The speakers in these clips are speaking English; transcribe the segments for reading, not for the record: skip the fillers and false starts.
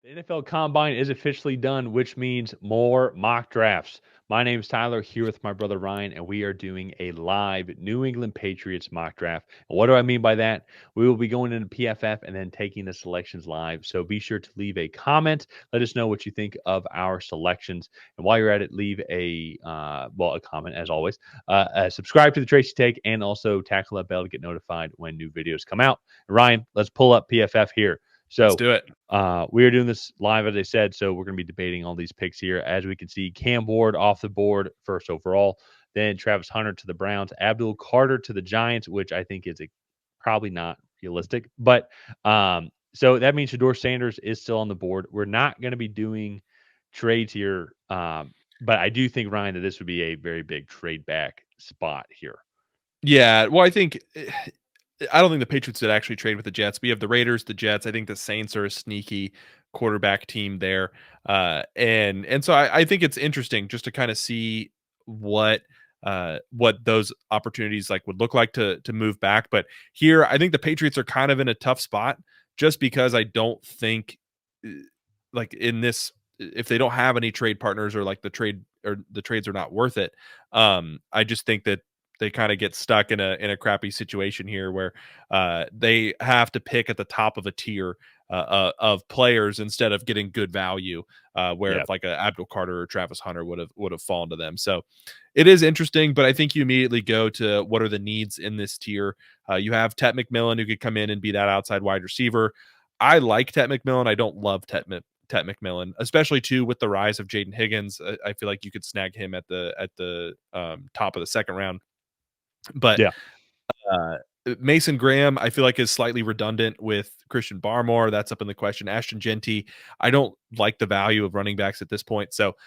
The NFL Combine is officially done, which means more mock drafts. My name is Tyler, here with my brother Ryan, and we are doing a live New England Patriots mock draft. And what do I mean by that? We will be going into PFF and then taking the selections live. So be sure to leave a comment. Let us know what you think of our selections. And while you're at it, leave a comment as always. Subscribe to the Tracy Take and also tackle that bell to get notified when new videos come out. Ryan, let's pull up PFF here. Let's So do it. we are doing this live, as I said, so we're going to be debating all these picks here. As we can see, Cam Ward off the board first overall, then Travis Hunter to the Browns, Abdul Carter to the Giants, which I think is probably not realistic. But so that means Shador Sanders is still on the board. We're not going to be doing trades here, but I do think, Ryan, that this would be a very big trade back spot here. Yeah, well, I don't think the Patriots did actually trade with the Jets. We have the Raiders, the Jets. I think the Saints are a sneaky quarterback team there, and so I think it's interesting just to kind of see what those opportunities like would look like to move back. But here, I think the Patriots are kind of in a tough spot just because I don't think like in this if they don't have any trade partners or like the trades are not worth it. I just think that they kind of get stuck in a crappy situation here where they have to pick at the top of a tier of players instead of getting good value. Where Yeah. if like a Abdul Carter or Travis Hunter would have fallen to them. So it is interesting, but I think you immediately go to what are the needs in this tier. You have Tet McMillan who could come in and be that outside wide receiver. I like Tet McMillan. I don't love Tet McMillan, especially too with the rise of Jaden Higgins. I feel like you could snag him at the top of the second round. But Yeah. Mason Graham, I feel like is slightly redundant with Christian Barmore. That's up in the question. Ashton Genty, I don't like the value of running backs at this point. So,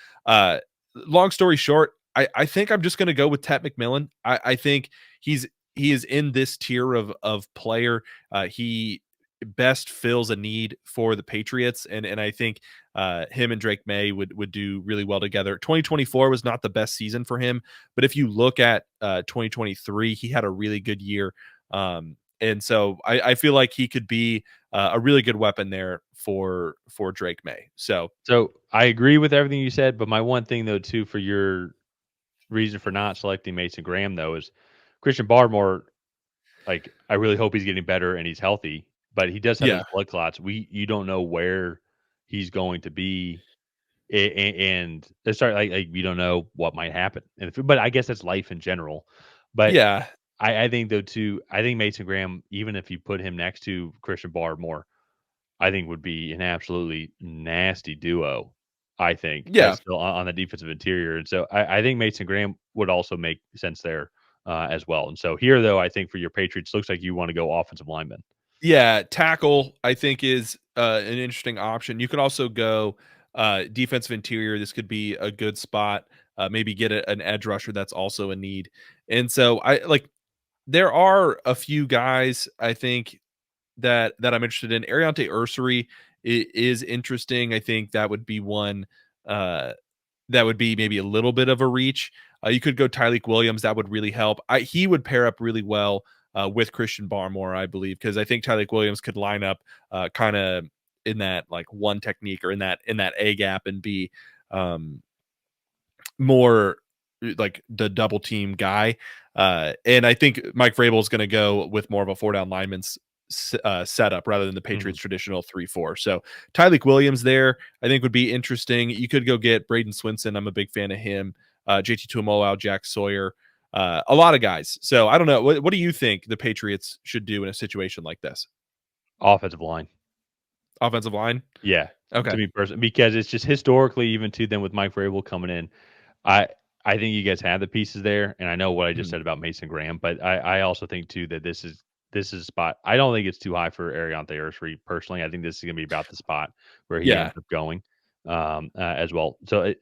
long story short, I think I'm just going to go with Tet McMillan. I think he is in this tier of player. He best fills a need for the Patriots, and I think him and Drake May would do really well together. 2024 was not the best season for him, but if you look at 2023, he had a really good year. And so I feel like he could be a really good weapon there for Drake May. So I agree with everything you said, but my one thing though too for your reason for not selecting Mason Graham though is Christian Barmore. Like, I really hope he's getting better and he's healthy, but he does have those yeah, blood clots. You don't know where he's going to be, and sorry, like you don't know what might happen. But I guess that's life in general. But yeah, I think though too, I think Mason Graham, even if you put him next to Christian Barmore, I think would be an absolutely nasty duo. I think yeah. that's still on the defensive interior, and so I think Mason Graham would also make sense there as well. And so here, though, I think for your Patriots, looks like you want to go offensive lineman. Yeah, tackle I think is an interesting option. You could also go defensive interior. This could be a good spot. Maybe get an edge rusher that's also a need. And so I like there are a few guys I think that I'm interested in. Ariante Ursary is interesting. I think that would be one uh, that would be maybe a little bit of a reach. You could go Tyreek Williams. That would really help. He would pair up really well with Christian Barmore, I believe, because I think Tyreek Williams could line up kind of in that like one technique or in that A gap and be more like the double team guy. And I think Mike Vrabel is going to go with more of a four down lineman's setup rather than the Mhm. Patriots traditional 3-4. So Tyreek Williams there, I think would be interesting. You could go get Braden Swinson. I'm a big fan of him. JT Tuimoloau, Jack Sawyer, a lot of guys. So I don't know. What do you think the Patriots should do in a situation like this? Offensive line. Offensive line? Yeah, to Okay. me personally, because it's just historically, even to them with Mike Vrabel coming in, I I think you guys have the pieces there, and I know what I just Mhm. said about Mason Graham, but I also think too that this is a spot. I don't think it's too high for Ariante Ursary personally. I think this is going to be about the spot where he Yeah. ends up going as well. So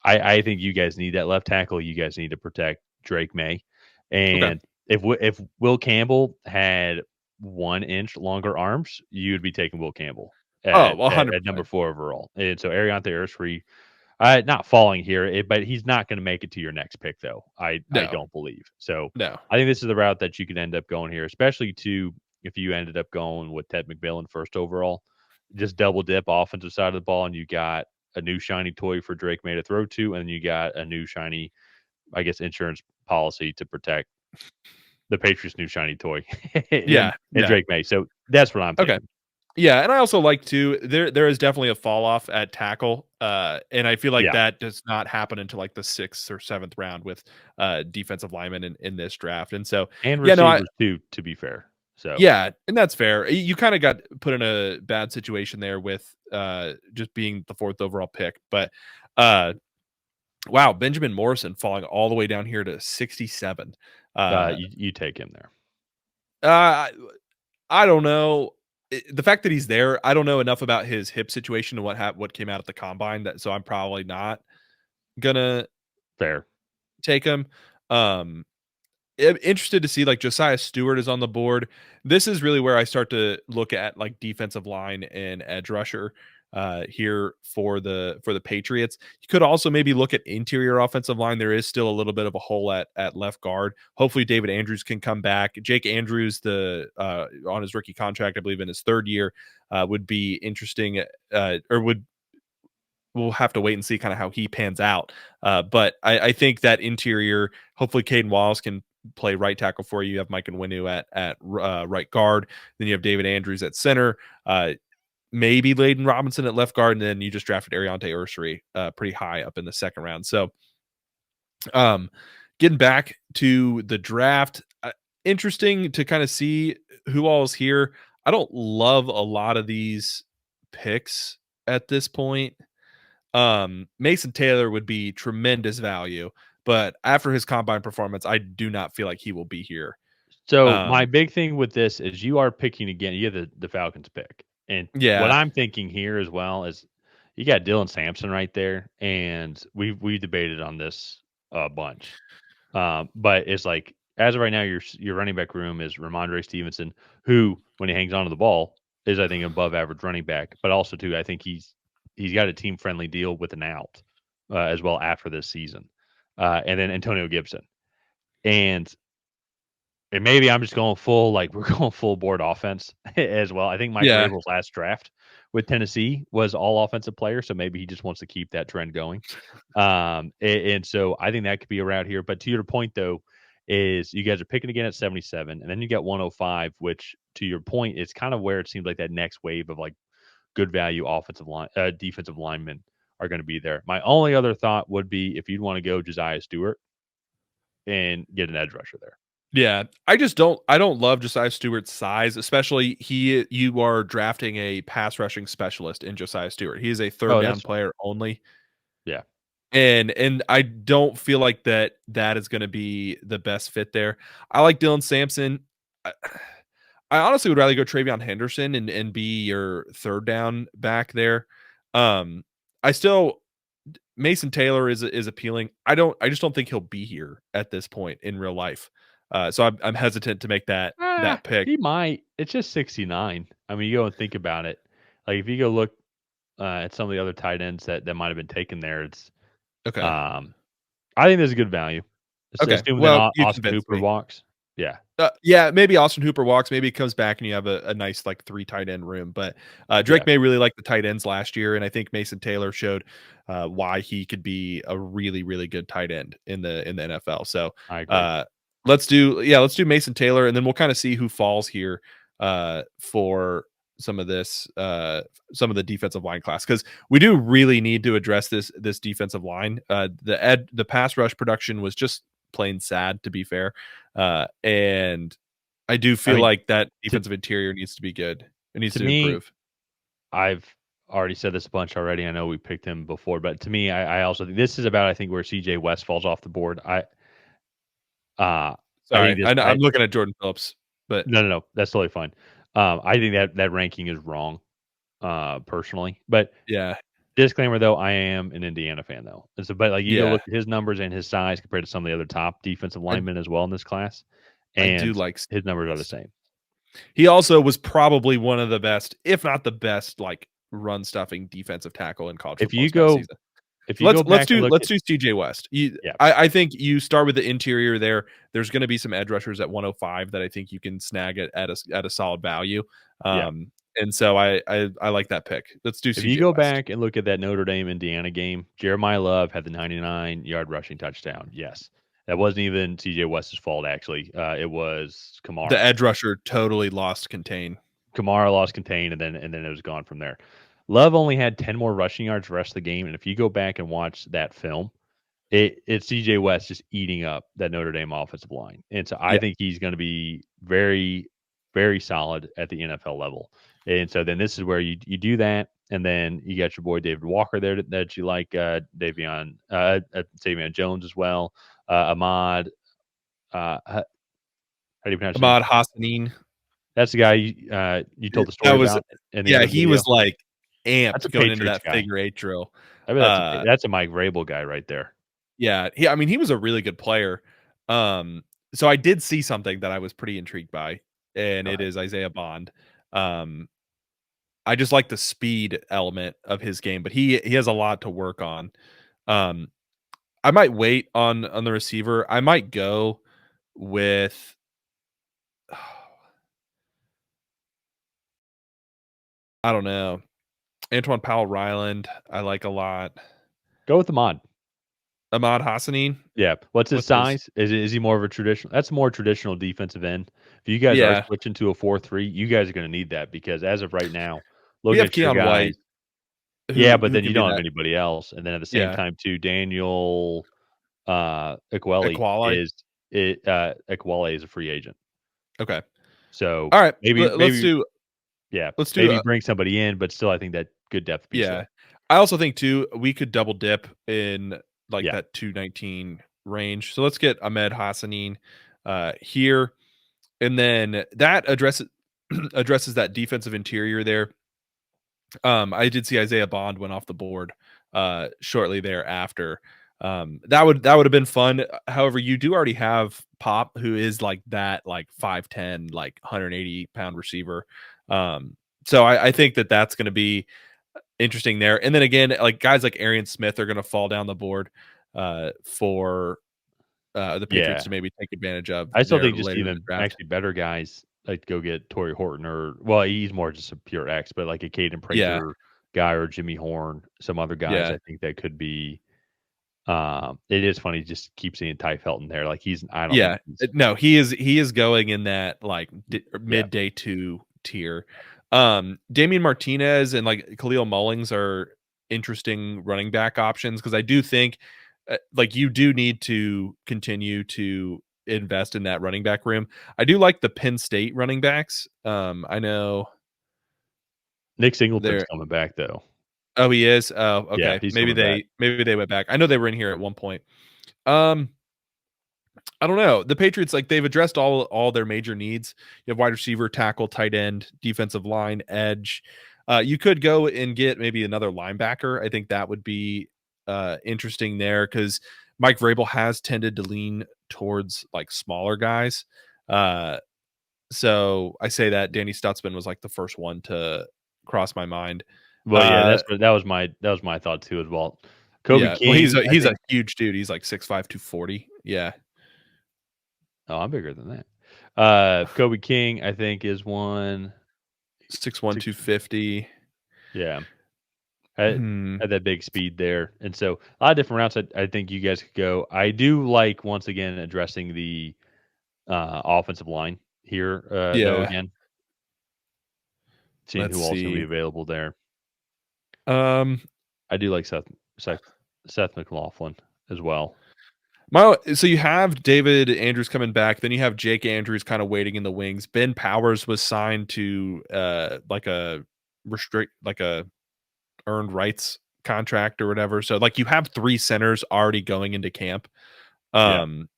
I think you guys need that left tackle. You guys need to protect Drake May, Okay. and if Will Campbell had 1 inch longer arms, you'd be taking Will Campbell Oh, at number 100%. 4 overall. And so Ariante Ursary, not falling here, but he's not going to make it to your next pick, though. I No. don't believe. So No. I think this is the route that you could end up going here, especially to if you ended up going with Ted McMillan first overall. just double dip offensive side of the ball, and you got a new shiny toy for Drake May to throw to, and you got a new shiny, I guess, insurance policy to protect the Patriots' new shiny toy Yeah, and yeah. Drake May. So that's what I'm Okay. thinking. Yeah, and I also like too there is definitely a fall off at tackle, and I feel like Yeah, that does not happen until like the 6th or 7th round with defensive linemen in this draft. And so and yeah, no, I receivers too, to be fair. So yeah, and that's fair. You kind of got put in a bad situation there with just being the 4th overall pick, but uh wow, Benjamin Morrison falling all the way down here to 67. Uh you take him there. uh I don't know. The fact that he's there, I don't know enough about his hip situation and what came out at the combine, that so I'm probably not gonna Fair. take him. Um, I'm interested to see, like, Josiah Stewart is on the board. This is really where I start to look at, like, defensive line and edge rusher, here for the Patriots. You could also maybe look at interior offensive line. There is still a little bit of a hole at left guard. Hopefully, David Andrews can come back. Jake Andrews, on his rookie contract, I believe in his 3rd year, would be interesting, or would we'll have to wait and see kind of how he pans out. But I think that interior, hopefully, Caden Wallace can play right tackle for you. You have Mike Nwinu at right guard. Then you have David Andrews at center. Maybe Layden Robinson at left guard, and then you just drafted Ariante Ursery pretty high up in the 2nd round. So, um, getting back to the draft, interesting to kind of see who all is here. I don't love a lot of these picks at this point. Mason Taylor would be tremendous value, but after his combine performance, I do not feel like he will be here. So my Um, big thing with this is you are picking again. You have the Falcons pick, and what yeah, I'm thinking here as well is you got Dylan Sampson right there, and we debated on this a bunch. But it's like as of right now, your running back room is Ramondre Stevenson, who when he hangs onto the ball is I think above average running back, but also too I think he's got a team friendly deal with an out as well after this season, and then Antonio Gibson and maybe I'm just going full like we're going full board offense as well. I think Mike yeah, Vrabel's last draft with Tennessee was all offensive player, so maybe he just wants to keep that trend going. And so I think that could be a route here. But to your point though, is you guys are picking again at 77, and then you got 105, which to your point is kind of where it seems like that next wave of like good value offensive line, defensive linemen are going to be there. My only other thought would be if you'd want to go Josiah Stewart and get an edge rusher there. yeah. I don't love Josiah Stewart's size, especially you are drafting a pass rushing specialist in Josiah Stewart. He is a 3rd Oh, down that's player only. yeah. And I don't feel like that is going to be the best fit there. I like Dylan Sampson. I, I honestly would rather go Travion Henderson and be your 3rd down back there. Um, I still Mason Taylor is appealing. I just don't think he'll be here at this point in real life. So I'm hesitant to make that pick. He might. It's just 69. I mean, you go and think about it. Like if you go look at some of the other tight ends that might have been taken there, it's Okay. um, I think there's a good value. Okay. Assuming that Well, you Austin convinced Hooper me. walks. Yeah, Yeah, maybe Austin Hooper walks. Maybe he comes back and you have a nice like 3 tight end room. But yeah, Drake May really liked the tight ends last year, and I think Mason Taylor showed why he could be a really really good tight end in the NFL. So I agree. uh, let's do Mason Taylor, and then we'll kind of see who falls here for some of this some of the defensive line class, because we do really need to address this defensive line. The pass rush production was just plain sad, to be fair. And I do I feel mean, like that to defensive interior needs to be good. It needs to to me, improve. I've already said this a bunch already. I know we picked him before, but to me, I also think this is about I think where CJ West falls off the board. Uh I think Sorry, this I'm looking at Jordan Phillips, but no, that's totally fine. I think that ranking is wrong, personally. But yeah, disclaimer though, I am an Indiana fan though. And so, but like you go yeah, look at his numbers and his size compared to some of the other top defensive I linemen as well in this class, I do and like his numbers are the West. same. He also was probably one of the best, if not the best, like run stuffing defensive tackle in college If football you this past go season. if So you go back and look let's at do CJ West. yeah, I think you start with the interior there. There's going to be some edge rushers at 105 that I think you can snag at a solid value. yeah, And so I like that pick. Let's do If you CJ go West. back and look at that Notre Dame Indiana game, Jeremiah Love had the 99-yard rushing touchdown. Yes. That wasn't even CJ West's fault, actually. It was The Kamara. edge rusher totally lost contain. Kamara lost contain, and then it was gone from there. Love only had 10 more rushing yards the rest of the game, and if you go back and watch that film, it's CJ West just eating up that Notre Dame offensive line. And so I Yeah. think he's going to be very, very solid at the NFL level. And so then this is where you do that, and then you got your boy David Walker there that you like, Davion Jones as well, Ahmad. How do you pronounce his name? Ahmad Hassanin. That's the guy you told the That story was about in the yeah, other he was video. like That's a amped going into Patriots that guy. figure eight drill. I mean, that's a Mike Vrabel guy right there. Yeah, I mean, he was a really good player. So I did see something that I was pretty intrigued by, and Go it ahead. is Isaiah Bond. I just like the speed element of his game, but he has a lot to work on. Um, I might wait on the receiver. I might go with I don't know. Antoine Powell Ryland, I like a lot. Go with Ahmad. Ahmad Hassanin, Yeah. What's his what's his size? Is he more of a traditional? That's a more traditional defensive end. If you guys are Yeah, switching to a 4-3, you guys are going to need that because as of right now, we looking have at your Keon White guys, yeah, but who then can you be don't have that. anybody else. And then at the same Yeah, time, too, Daniel Equali. Equale is a free agent. Okay. So All right. maybe Let's maybe do yeah, let's do maybe bring somebody in, but still, I think that good depth piece yeah. there. I also think too we could double dip in like Yeah. that 219 range. So let's get Ahmed Hassanin here, and then that addresses addresses that defensive interior there. I did see Isaiah Bond went off the board shortly thereafter. That would have been fun. However, you do already have Pop, who is like that, like 5'10, like 180-pound receiver. So I think that's going to be interesting there. And then again, like guys like Arian Smith are going to fall down the board for the Patriots Yeah. to maybe take advantage of I still there think just later in the even draft. actually better guys like go get Torrey Horton or well, he's more just a pure X, but like a Caden Yeah, Prater guy or Jimmy Horn, some other guys yeah. I think that could be it is funny just keep seeing Ty Felton there. Like I don't think Yeah. he's No, he is going in that like yeah. mid day 2 tier. Damian Martinez and like Khalil Mullings are interesting running back options because I do think like you do need to continue to invest in that running back room. I do like the Penn State running backs. I know Nick Singleton's they're coming back though. oh he is. Oh, Yeah, okay. he's Maybe coming back. they went back. I know they were in here at one point. Um I don't know. The Patriots, like they've addressed all their major needs. You have wide receiver, tackle, tight end, defensive line, edge. You could go and get maybe another linebacker. I think that would be interesting there because Mike Vrabel has tended to lean towards like smaller guys. Uh, so I say that Danny Stutzman was like the first one to cross my mind. Well, yeah, Uh, that was my thought too as well. Kobe yeah, well, King, I he's a think huge dude. He's like 6'5", 240. Yeah, oh, I'm bigger than that. Kobe King, I think, is one 6'1", six 250. yeah. Had Hmm. had that big speed there, and so a lot of different routes I think you guys could go. I do like once again addressing the offensive line here, though. Yeah. Again, seeing Let's who else can be see. available there. Um, I do like Seth, Seth McLaughlin as well. so you have David Andrews coming back, then you have Jake Andrews kind of waiting in the wings. Ben Powers was signed to like a like a earned rights contract or whatever. So like you have three centers already going into camp. Yeah, Um,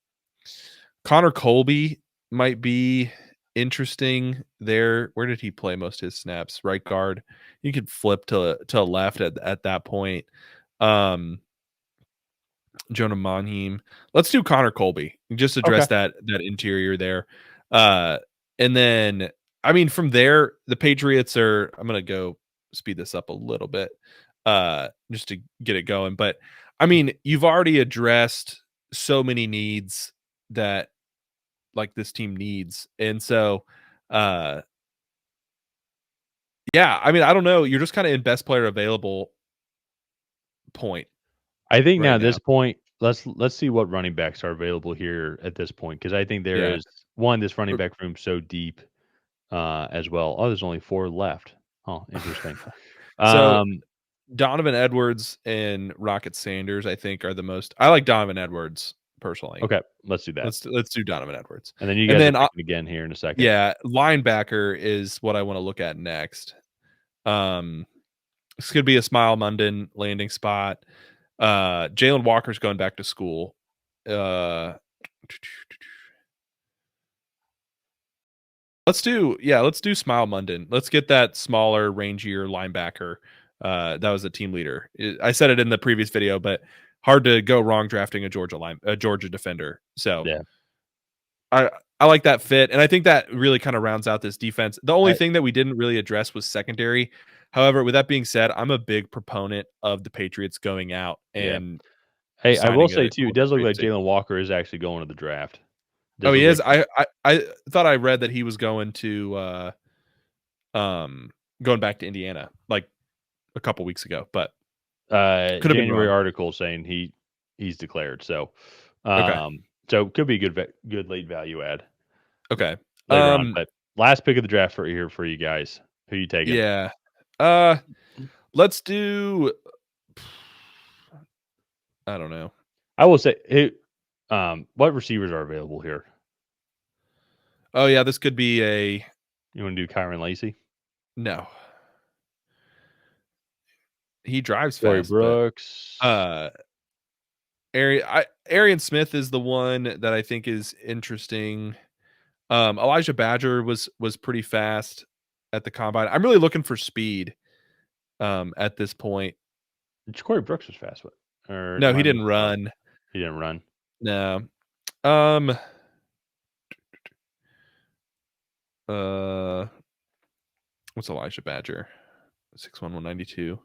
Connor Colby might be interesting there. Where did he play most of his snaps? Right guard. You could flip to left at that point. Um, Jonah Monheim. Let's do Connor Colby. Just okay. address that interior there. Uh and then I mean from there the Patriots are I'm going to go speed this up a little bit just to get it going, but I mean you've already addressed so many needs that like this team needs. And so uh Yeah, I mean, I don't know. You're just kind of in best player available point I think now right at now. this point, let's see what running backs are available here at this point because I think there Yeah. is this running back room so deep as well. Oh, there's only 4 left. Oh, interesting. So Um, Donovan Edwards and Rocket Sanders, I think, are the most. I like Donovan Edwards personally. okay, let's do that. Let's do Donovan Edwards, And then you and guys are then picking again here in a second. yeah, linebacker is what I want to look at next. Um, this could be a Smile Munden landing spot. Jalen Walker's going back to school. Uh, let's do Smile Munden. Let's get that smaller, rangier linebacker. That was a team leader. I said it in the previous video, but hard to go wrong drafting a Georgia defender. So Yeah. I I like that fit, and I think that really kind of rounds out this defense. The only I thing that we didn't really address was secondary. However, with that being said, I'm a big proponent of the Patriots going out yeah. and Hey, I will signing say a too, it corner does look free like safety. Jalen Walker is actually going to the draft. Oh, Does he look is. like I thought I read that he was going to um going back to Indiana like a couple weeks ago, but could have been January wrong. article saying he's declared. So, Okay. could be a good late value add Okay. later on. Um But last pick of the draft for you guys. Who you taking? yeah. Uh let's do I don't know. I will say what receivers are available here? Oh yeah, this could be a You want to do Kyron Lacy, no. He drives Corey fast, but Brooks? uh Arian Smith is the one that I think is interesting. Elijah Badger was pretty fast at the combine. I'm really looking for speed at this point. Corey Brooks was fast, or No, am he I didn't mixing up? run. He didn't run. No. Um uh what's Elijah Badger? 6'1", 192.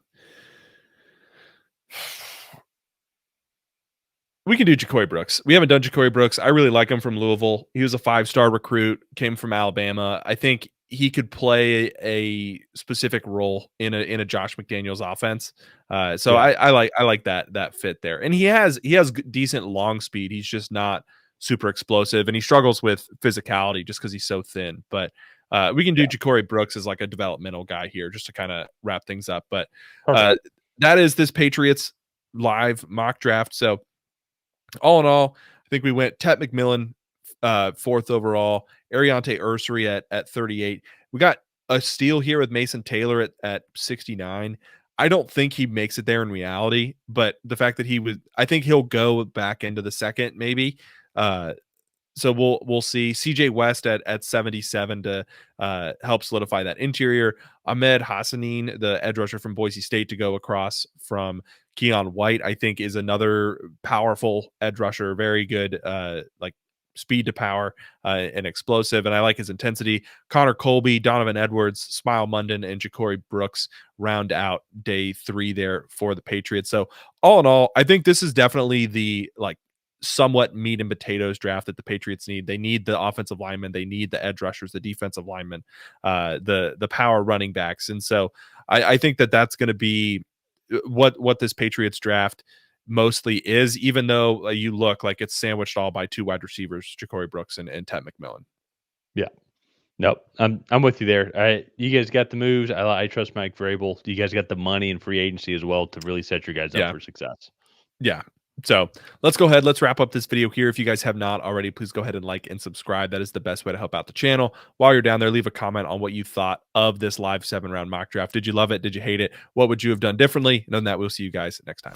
We can do Ja'Cory Brooks. We haven't done Ja'Cory Brooks. I really like him from Louisville. He was a 5-star recruit, came from Alabama. I think he could play a specific role in a Josh McDaniels offense. So Yeah, I like that fit there. And he has decent long speed. He's just not super explosive, and he struggles with physicality just because he's so thin. But we can do yeah, Ja'Cory Brooks as like a developmental guy here, just to kind of wrap things up. But perfect. that is this Patriots live mock draft. So all in all, I think we went Tet McMillan, 4th overall, Ariante Ursery at 38. We got a steal here with Mason Taylor at 69. I don't think he makes it there in reality, but the fact that I think he'll go back into the second maybe. So we'll see CJ West at 77 to help solidify that interior. Ahmed Hassanin, the edge rusher from Boise State, to go across from Keon White, I think is another powerful edge rusher, very good like speed to power and explosive, and I like his intensity. Connor Colby, Donovan Edwards, Smile Munden, and Ja'Cory Brooks round out day 3 there for the Patriots. So all in all, I think this is definitely the like somewhat meat and potatoes draft that the Patriots need. They need the offensive linemen, they need the edge rushers, the defensive linemen, the power running backs, and so I think that's going to be what this Patriots draft mostly is. Even though you look like it's sandwiched all by 2 wide receivers, Ja'Cory Brooks and Ted McMillan. Yeah. Nope. I'm with you there. You guys got the moves. I trust Mike Vrabel. You guys got the money and free agency as well to really set your guys up Yeah, for success. yeah. So let's go ahead. Let's wrap up this video here. If you guys have not already, please go ahead and like and subscribe. That is the best way to help out the channel. While you're down there, leave a comment on what you thought of this live 7-round mock draft. Did you love it? Did you hate it? What would you have done differently? And on that, we'll see you guys next time.